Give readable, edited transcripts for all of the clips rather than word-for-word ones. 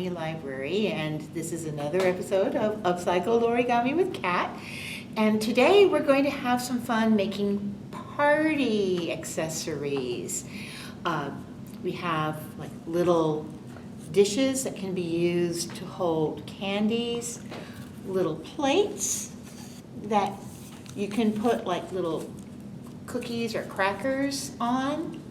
Origami Library, and this is another episode of Upcycled Origami with Kat. And today we're going to have some fun making party accessories. We have like little dishes that can be used to hold candies, little plates that you can put like little cookies or crackers on,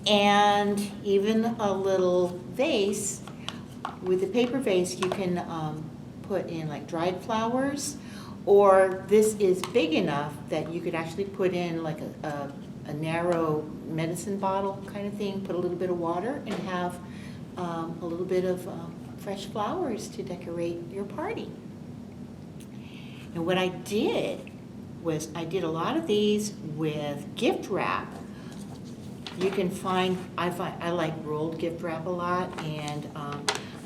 and even a little vase. With a paper vase you can put in like dried flowers, or this is big enough that you could actually put in like a narrow medicine bottle kind of thing, put a little bit of water and have a little bit of fresh flowers to decorate your party. And what I did was I did a lot of these with gift wrap. You can find, I like rolled gift wrap a lot, and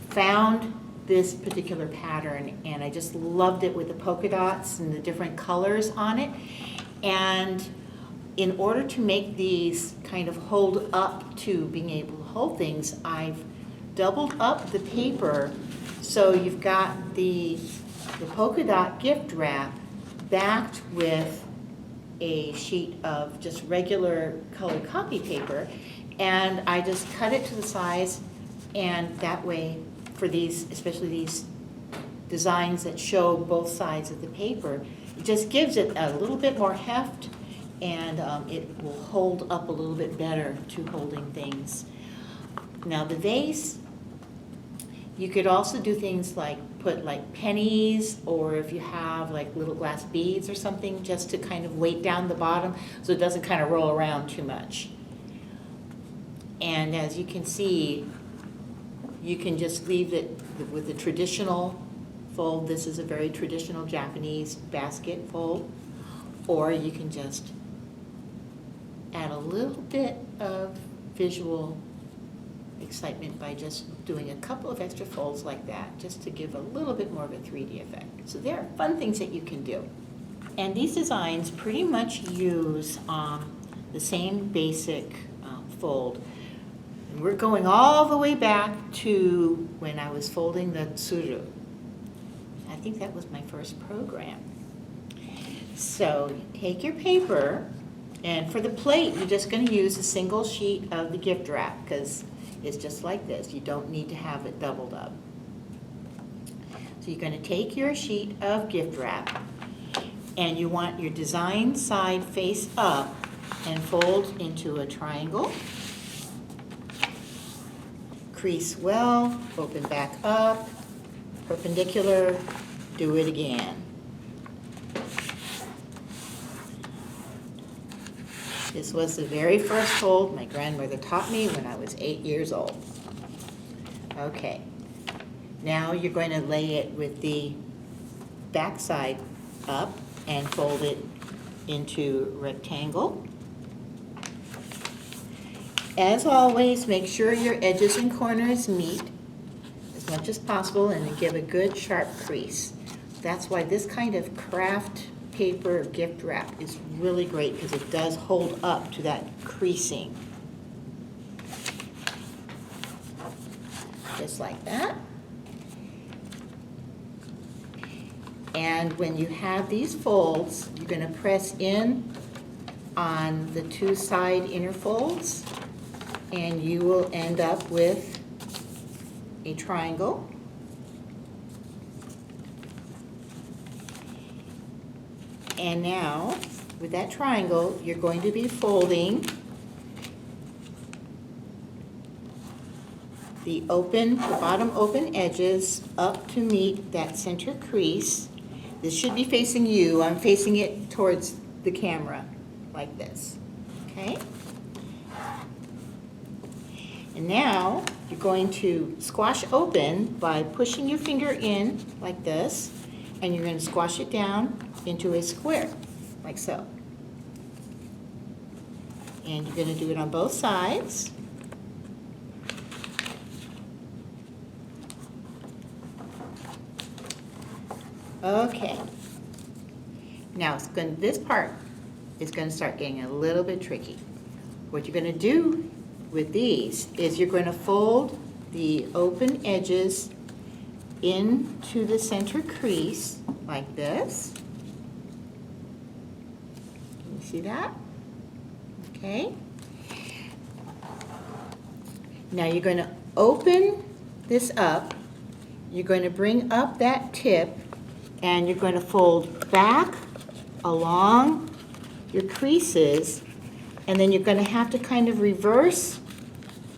found this particular pattern, and I just loved it with the polka dots and the different colors on it. And in order to make these kind of hold up to being able to hold things, I've doubled up the paper, so you've got the polka dot gift wrap backed with a sheet of just regular colored copy paper, and I just cut it to the size, and that way for these, especially these designs that show both sides of the paper, it just gives it a little bit more heft, and it will hold up a little bit better to holding things. Now the vase, you could also do things like put like pennies, or if you have like little glass beads or something, just to kind of weight down the bottom so it doesn't kind of roll around too much. And as you can see, you can just leave it with the traditional fold. This is a very traditional Japanese basket fold. Or you can just add a little bit of visual excitement by just doing a couple of extra folds like that, just to give a little bit more of a 3D effect. So there are fun things that you can do. And these designs pretty much use the same basic fold. And we're going all the way back to when I was folding the tsuru. I think that was my first program. So take your paper, and for the plate you're just going to use a single sheet of the gift wrap, because it's just like this. You don't need to have it doubled up. So you're going to take your sheet of gift wrap, and you want your design side face up and fold into a triangle. Crease well, open back up, perpendicular, do it again. This was the very first fold my grandmother taught me when I was 8 years old. Okay, now you're going to lay it with the back side up and fold it into a rectangle. As always, make sure your edges and corners meet as much as possible, and then give a good sharp crease. That's why this kind of craft paper gift wrap is really great, because it does hold up to that creasing. Just like that. And when you have these folds, you're going to press in on the two side inner folds, and you will end up with a triangle. And now, with that triangle, you're going to be folding the bottom open edges up to meet that center crease. This should be facing you. I'm facing it towards the camera, like this, okay? And now, you're going to squash open by pushing your finger in, like this, and you're going to squash it down into a square, like so. And you're going to do it on both sides. Okay. Now this part is going to start getting a little bit tricky. What you're going to do with these is you're going to fold the open edges into the center crease like this. Can you see that? Okay. Now you're going to open this up. You're going to bring up that tip and you're going to fold back along your creases, and then you're going to have to kind of reverse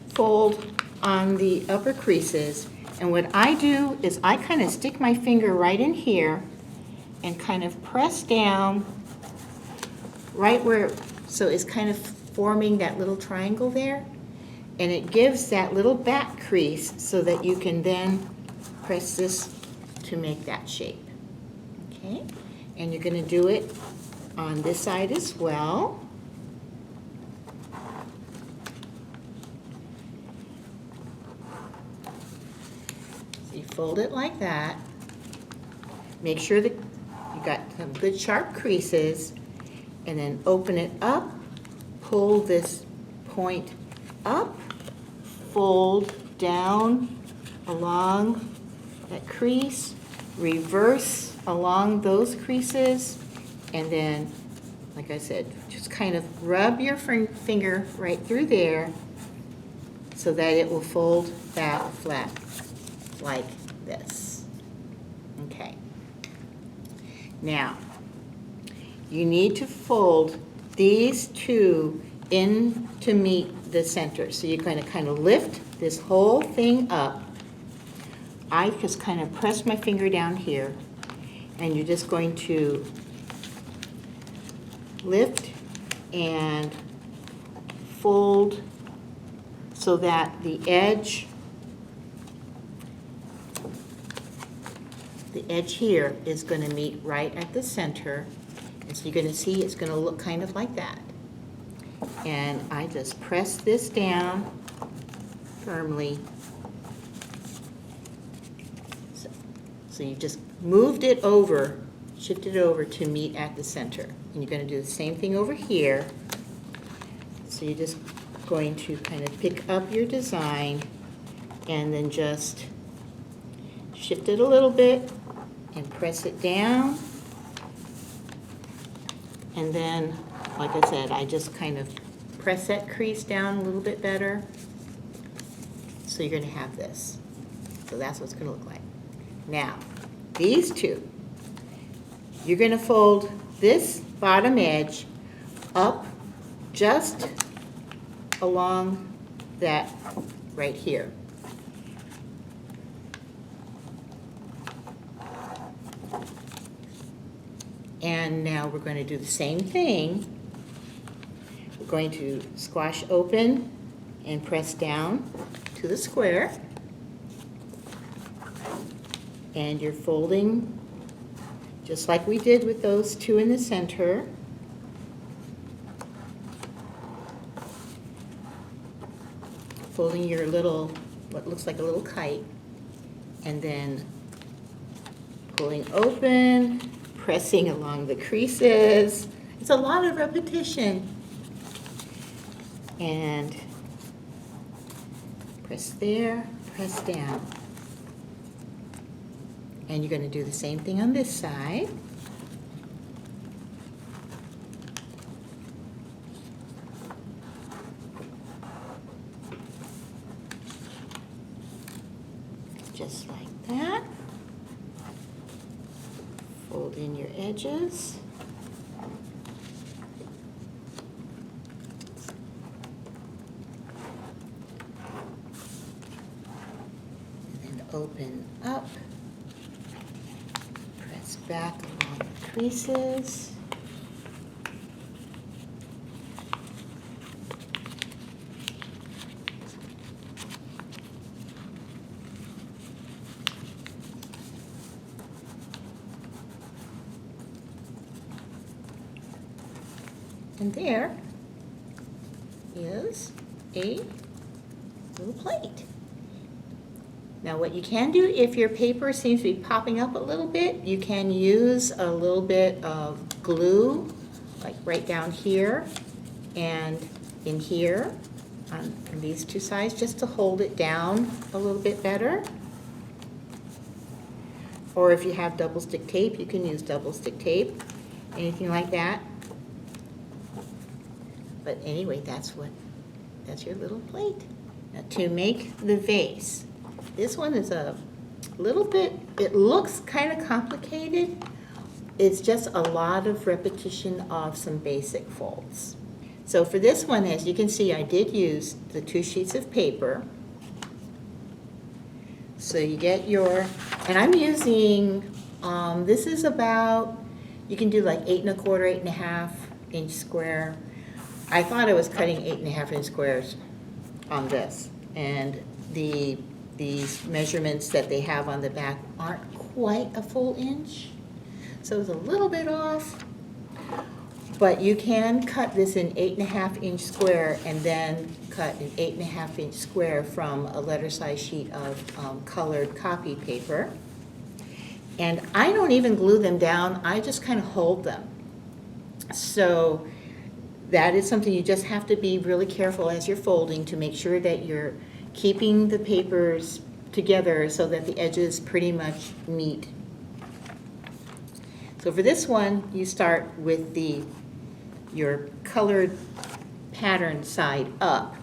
fold on the upper creases. And what I do is I kind of stick my finger right in here and kind of press down right where, so it's kind of forming that little triangle there, and it gives that little back crease so that you can then press this to make that shape. Okay, and you're going to do it on this side as well. So you fold it like that. Make sure that you got some good sharp creases, and then open it up, pull this point up, fold down along that crease, reverse along those creases, and then, like I said, just kind of rub your finger right through there so that it will fold back flat like this. Okay. Now, you need to fold these two in to meet the center. So you're going to kind of lift this whole thing up. I just kind of press my finger down here, and you're just going to lift and fold so that the edge here is going to meet right at the center. And so you're going to see it's going to look kind of like that. And I just press this down firmly. So you just moved it over, shifted it over to meet at the center. And you're going to do the same thing over here. So you're just going to kind of pick up your design and then just shift it a little bit and press it down. And then, like I said, I just kind of press that crease down a little bit better. So you're going to have this. So that's what it's going to look like. Now, these two, you're going to fold this bottom edge up just along that right here. And now we're going to do the same thing. We're going to squash open and press down to the square. And you're folding just like we did with those two in the center. Folding your little, what looks like a little kite, and then pulling open, pressing along the creases. It's a lot of repetition. And press there, press down. And you're going to do the same thing on this side. Just like that. Fold in your edges. And then open up. Press back along the creases. And there is a little plate. Now what you can do, if your paper seems to be popping up a little bit, you can use a little bit of glue, like right down here and in here, on these two sides just to hold it down a little bit better. Or if you have double stick tape, you can use double stick tape, anything like that. But anyway, that's your little plate. Now to make the vase, this one is a little bit, it looks kind of complicated. It's just a lot of repetition of some basic folds. So for this one, as you can see, I did use the 2 sheets of paper. So you get your, and I'm using, this is about, you can do like 8 1/4, 8 1/2 inch square. I thought I was cutting 8 1/2 inch squares on this. And these measurements that they have on the back aren't quite a full inch. So it's a little bit off. But you can cut this in 8 1/2 inch square and then cut an 8 1/2 inch square from a letter size sheet of colored copy paper. And I don't even glue them down, I just kind of hold them. So that is something you just have to be really careful as you're folding to make sure that you're keeping the papers together so that the edges pretty much meet. So for this one, you start with your colored pattern side up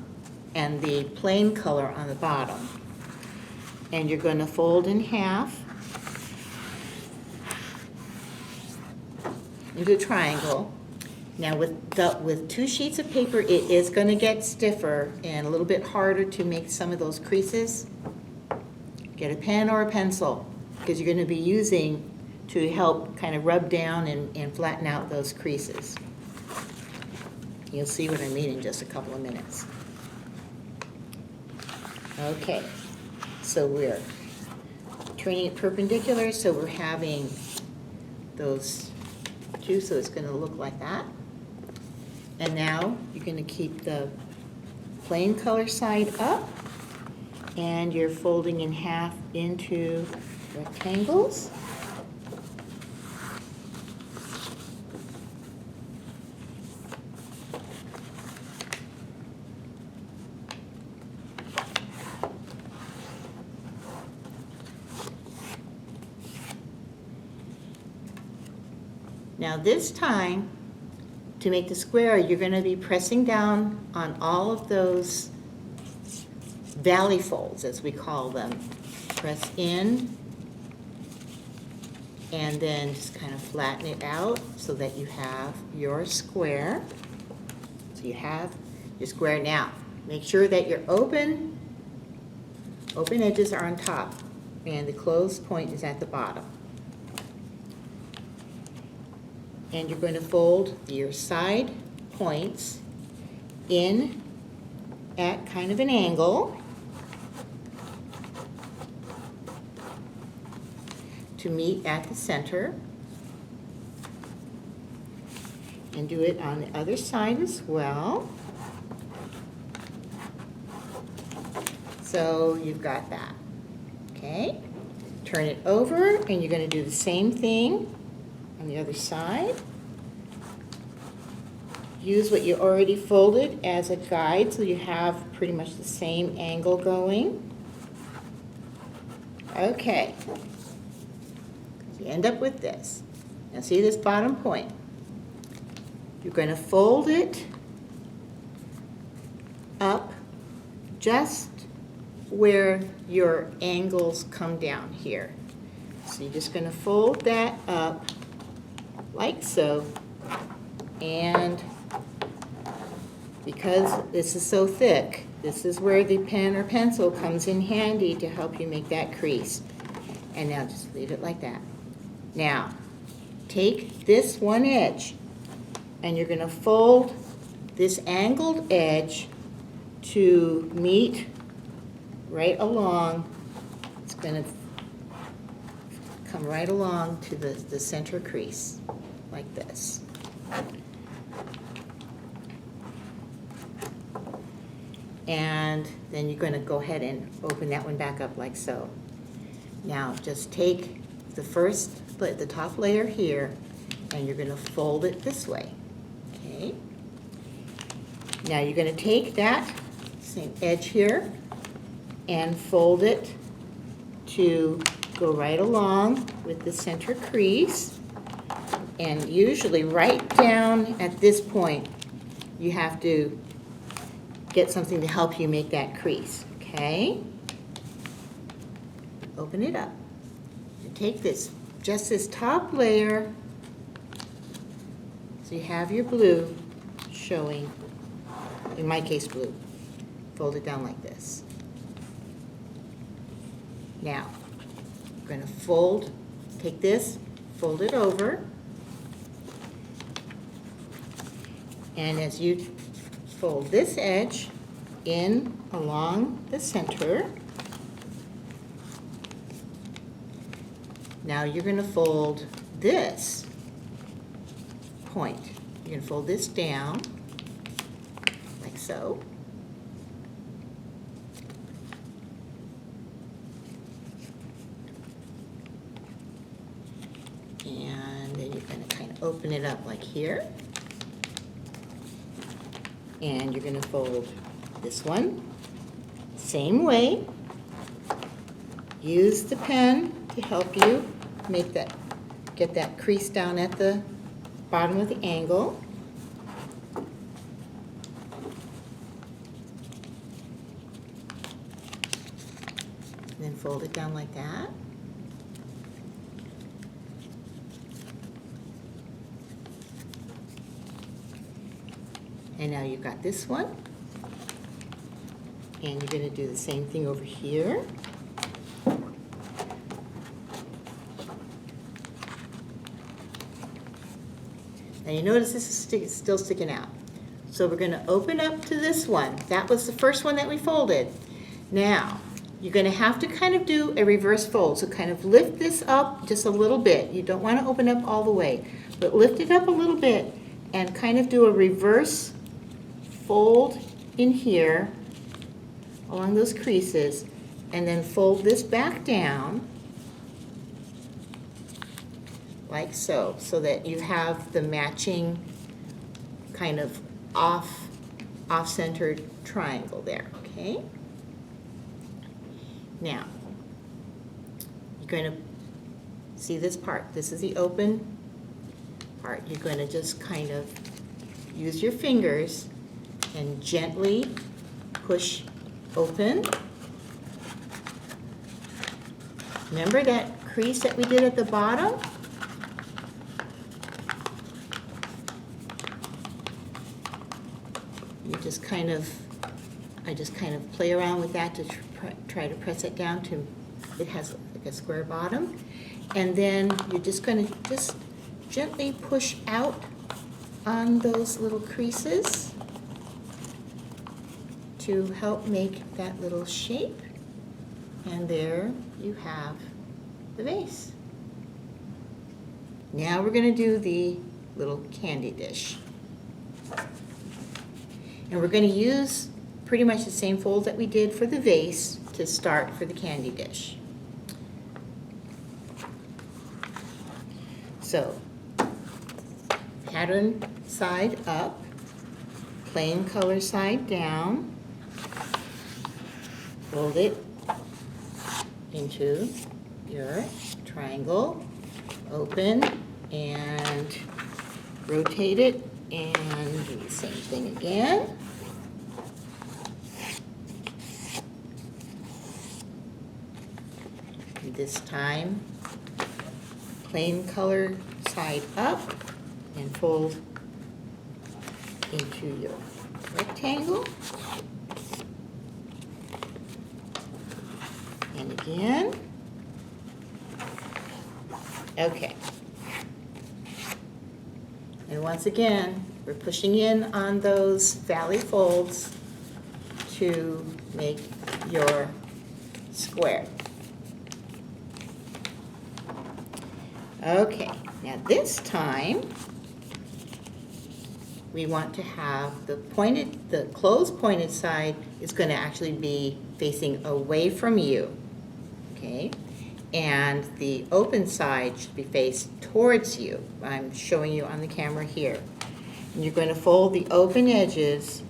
and the plain color on the bottom. And you're going to fold in half into a triangle. Now with 2 sheets of paper, it is going to get stiffer and a little bit harder to make some of those creases. Get a pen or a pencil because you're going to be using to help kind of rub down and flatten out those creases. You'll see what I mean in just a couple of minutes. Okay, so we're turning it perpendicular, so we're having those two, so it's going to look like that. And now you're going to keep the plain color side up, and you're folding in half into rectangles. Now this time, to make the square, you're going to be pressing down on all of those valley folds, as we call them. Press in, and then just kind of flatten it out so that you have your square. So you have your square. Now, make sure that your open edges are on top, and the closed point is at the bottom. And you're going to fold your side points in at kind of an angle to meet at the center. And do it on the other side as well. So you've got that. Okay? Turn it over, and you're going to do the same thing on the other side. Use what you already folded as a guide so you have pretty much the same angle going. Okay. You end up with this. Now see this bottom point. You're going to fold it up just where your angles come down here. So you're just going to fold that up like so, and because this is so thick, this is where the pen or pencil comes in handy to help you make that crease. And now just leave it like that. Now, take this one edge, and you're going to fold this angled edge to meet right along. It's going to come right along to the center crease, like this. And then you're going to go ahead and open that one back up like so. Now just take the top layer here, and you're going to fold it this way. Okay. Now you're going to take that same edge here, and fold it to go right along with the center crease. And usually right down at this point, you have to get something to help you make that crease, okay? Open it up. And take this, just this top layer, so you have your blue showing, in my case blue. Fold it down like this. Now, we're going to fold, take this, fold it over, and as you fold this edge in along the center, now you're going to fold this point. You're going to fold this down like so. And then you're going to kind of open it up like here. And you're going to fold this one same way. Use the pen to help you make that, get that crease down at the bottom of the angle. And then fold it down like that. And now you've got this one. And you're going to do the same thing over here. Now you notice this is still sticking out. So we're going to open up to this one. That was the first one that we folded. Now, you're going to have to kind of do a reverse fold. So kind of lift this up just a little bit. You don't want to open up all the way, but lift it up a little bit and kind of do a reverse fold in here along those creases, and then fold this back down like so, so that you have the matching kind of off-centered triangle there, okay? Now, you're going to see this part. This is the open part. You're going to just kind of use your fingers and gently push open. Remember that crease that we did at the bottom? You just kind of, I just kind of play around with that to try to press it down to, it has like a square bottom. And then you're just going to just gently push out on those little creases to help make that little shape. And there you have the vase. Now we're going to do the little candy dish. And we're going to use pretty much the same fold that we did for the vase to start for the candy dish. So, pattern side up, plain color side down, fold it into your triangle, open, and rotate it, and do the same thing again. And this time, plain color side up, and fold into your rectangle. And again. Okay. And once again, we're pushing in on those valley folds to make your square. Okay, now this time we want to have the pointed, the closed pointed side is going to actually be facing away from you, okay? And the open side should be faced towards you. I'm showing you on the camera here. And you're going to fold the open edges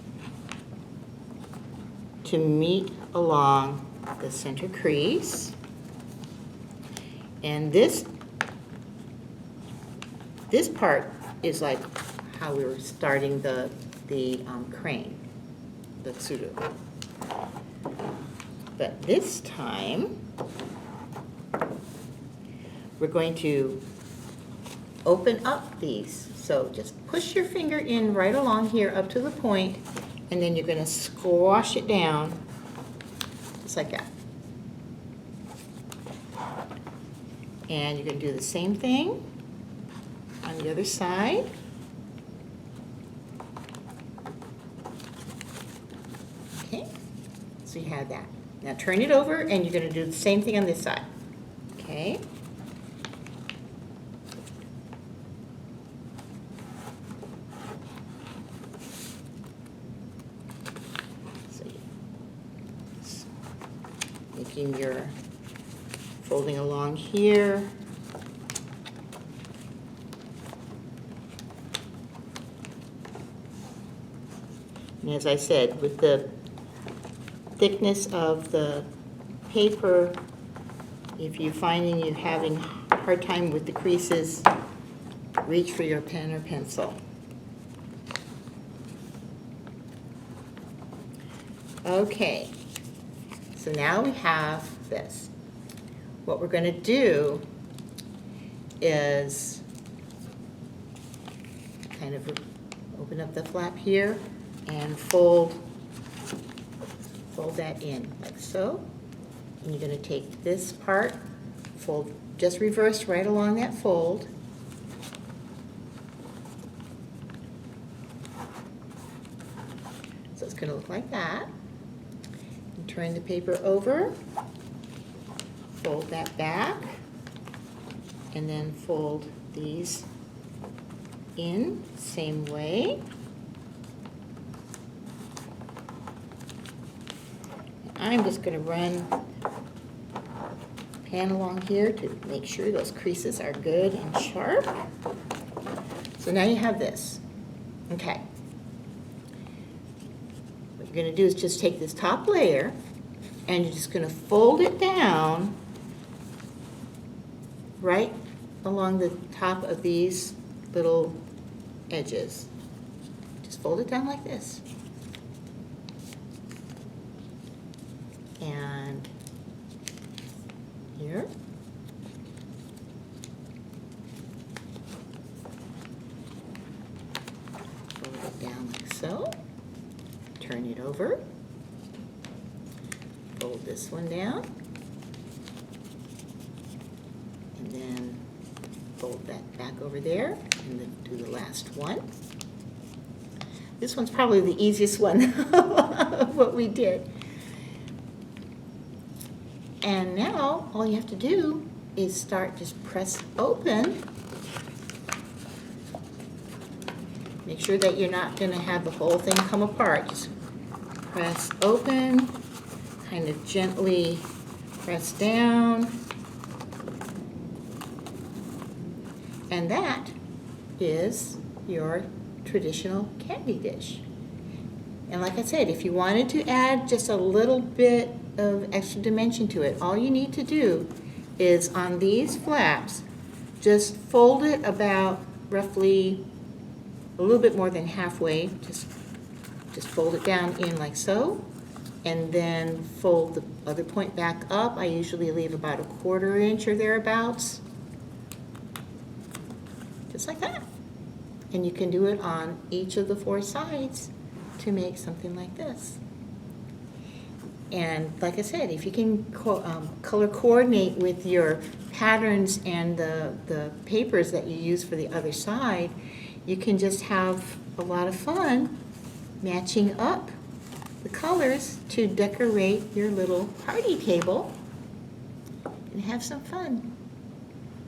to meet along the center crease. And this part is like how we were starting the crane, the tsuru. But this time, we're going to open up these. So just push your finger in right along here up to the point, and then you're going to squash it down, just like that. And you're going to do the same thing on the other side. Okay, so you have that. Now turn it over, and you're going to do the same thing on this side. Okay. So making your folding along here. And as I said, with the thickness of the paper, if you're finding you're having a hard time with the creases, reach for your pen or pencil. Okay, so now we have this. What we're going to do is kind of open up the flap here and fold that in like so. And you're going to take this part, fold just reverse right along that fold. So it's going to look like that. And turn the paper over, fold that back, and then fold these in same way. I'm just going to run pan along here to make sure those creases are good and sharp. So now you have this. Okay. What you're going to do is just take this top layer and you're just going to fold it down right along the top of these little edges. Just fold it down like this. And here. Fold it down like so. Turn it over. Fold this one down. And then fold that back over there and then do the last one. This one's probably the easiest one of what we did. And now all you have to do is start, just press open. Make sure that you're not going to have the whole thing come apart. Just press open, kind of gently press down. And that is your traditional candy dish. And like I said, if you wanted to add just a little bit of extra dimension to it, all you need to do is on these flaps, just fold it about roughly a little bit more than halfway. Just fold it down in like so, and then fold the other point back up. I usually leave about 1/4 inch or thereabouts. Just like that. And you can do it on each of the 4 sides to make something like this. And like I said, if you can color coordinate with your patterns and the papers that you use for the other side, you can just have a lot of fun matching up the colors to decorate your little party table and have some fun.